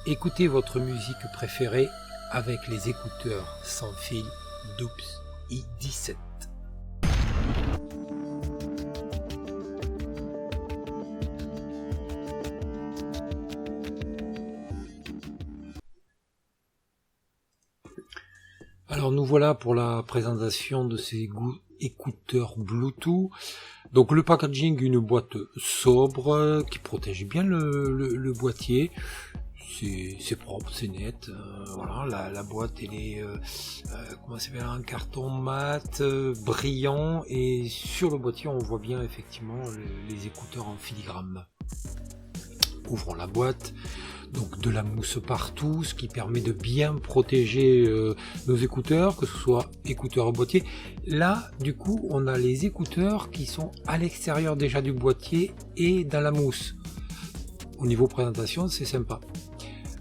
Écoutez votre musique préférée avec les écouteurs sans fil Doops i17. Alors nous voilà pour la présentation de ces écouteurs Bluetooth. Donc le packaging, une boîte sobre qui protège bien le boîtier. C'est propre, c'est net. Voilà, la boîte elle est comment ça s'appelle, un carton mat brillant, et sur le boîtier on voit bien effectivement les écouteurs en filigrane. Ouvrons la boîte. Donc de la mousse partout, ce qui permet de bien protéger nos écouteurs, que ce soit écouteurs ou boîtier. Là, du coup, on a les écouteurs qui sont à l'extérieur déjà du boîtier et dans la mousse. Au niveau présentation, c'est sympa.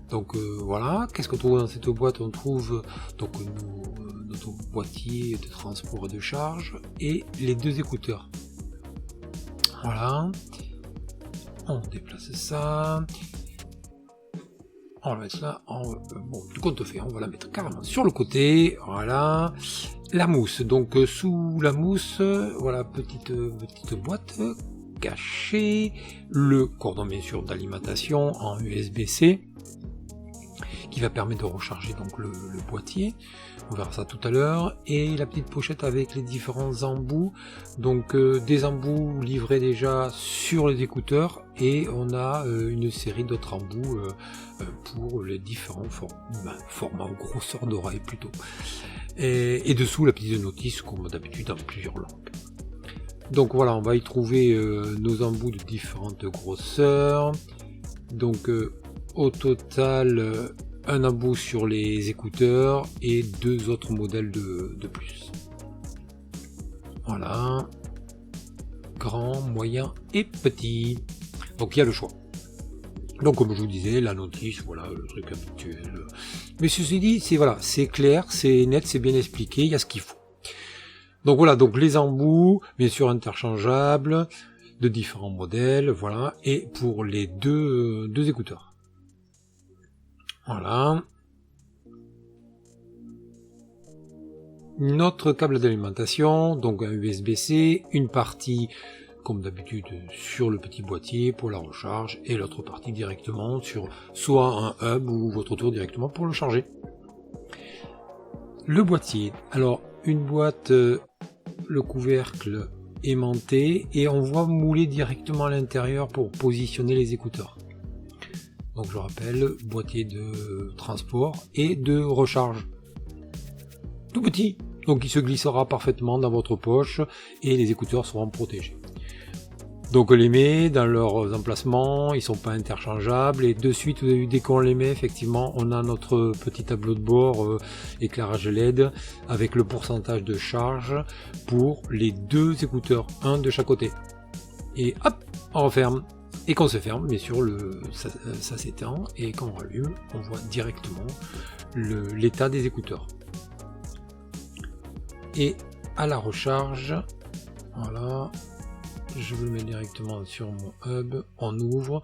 Donc voilà, qu'est-ce qu'on trouve dans cette boîte? On trouve donc notre boîtier de transport et de charge et les deux écouteurs. Voilà, on déplace ça. On va mettre ça bon, tout compte fait, on va la mettre carrément sur le côté. Voilà, la mousse. Donc sous la mousse, voilà, petite boîte cachée. Le cordon bien sûr d'alimentation en USB-C qui va permettre de recharger donc le boîtier. On verra ça tout à l'heure. Et la petite pochette avec les différents embouts. Donc des embouts livrés déjà sur les écouteurs, et on a une série d'autres embouts pour les différents formats ou grosseur d'oreille plutôt. Et dessous la petite notice comme d'habitude en plusieurs langues. Donc voilà, on va y trouver nos embouts de différentes grosseurs. Donc au total un embout sur les écouteurs et deux autres modèles de plus. Voilà, grand, moyen et petit. Donc il y a le choix. Donc comme je vous disais, la notice, voilà, le truc habituel. Mais ceci dit, c'est clair, c'est net, c'est bien expliqué, il y a ce qu'il faut. Donc voilà, donc les embouts, bien sûr interchangeables, de différents modèles, voilà, et pour les deux écouteurs. Voilà. Notre câble d'alimentation, donc un USB-C, une partie comme d'habitude sur le petit boîtier pour la recharge, et l'autre partie directement sur soit un hub ou votre tour directement pour le charger. Le boîtier, alors une boîte, le couvercle aimanté, et on voit mouler directement à l'intérieur pour positionner les écouteurs. Donc je rappelle, boîtier de transport et de recharge. Tout petit, donc il se glissera parfaitement dans votre poche et les écouteurs seront protégés. Donc on les met dans leurs emplacements, ils sont pas interchangeables, et de suite, vous avez vu, dès qu'on les met, effectivement, on a notre petit tableau de bord éclairage LED avec le pourcentage de charge pour les deux écouteurs, un de chaque côté. Et hop, on referme. Et quand on se ferme, bien sûr, ça s'éteint, et quand on rallume, on voit directement l'état des écouteurs. Et à la recharge, voilà, je le mets directement sur mon hub, on ouvre,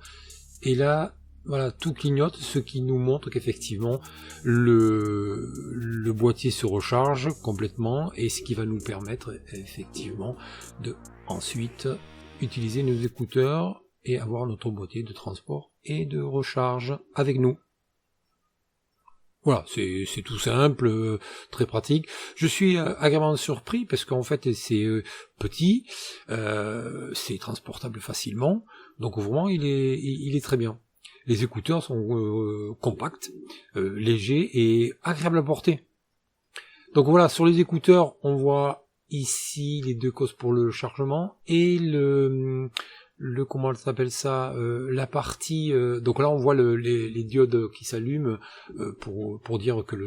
et là, voilà, tout clignote, ce qui nous montre qu'effectivement, le boîtier se recharge complètement, et ce qui va nous permettre, effectivement, de ensuite utiliser nos écouteurs et avoir notre boîtier de transport et de recharge avec nous. Voilà, c'est tout simple, très pratique. Je suis agréablement surpris parce qu'en fait c'est petit, c'est transportable facilement, donc vraiment il est très bien. Les écouteurs sont compacts, légers et agréables à porter. Donc voilà, sur les écouteurs on voit ici les deux causes pour le chargement et comment ça s'appelle ça, la partie, donc là on voit les diodes qui s'allument pour dire que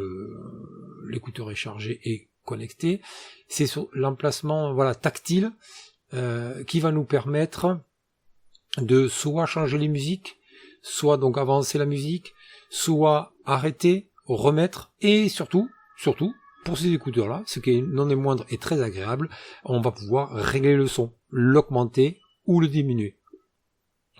l'écouteur est chargé et connecté. C'est sur l'emplacement, voilà, tactile, qui va nous permettre de soit changer les musiques, soit donc avancer la musique, soit arrêter, remettre, et surtout pour ces écouteurs là, ce qui est non des moindres et très agréable, on va pouvoir régler le son, l'augmenter ou le diminuer.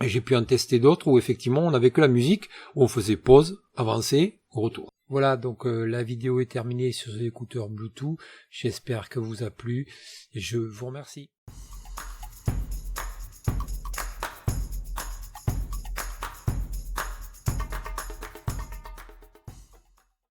Et j'ai pu en tester d'autres où effectivement on avait que la musique, où on faisait pause, avancer, retour. Voilà, donc la vidéo est terminée sur les écouteurs Bluetooth. J'espère que vous a plu et je vous remercie.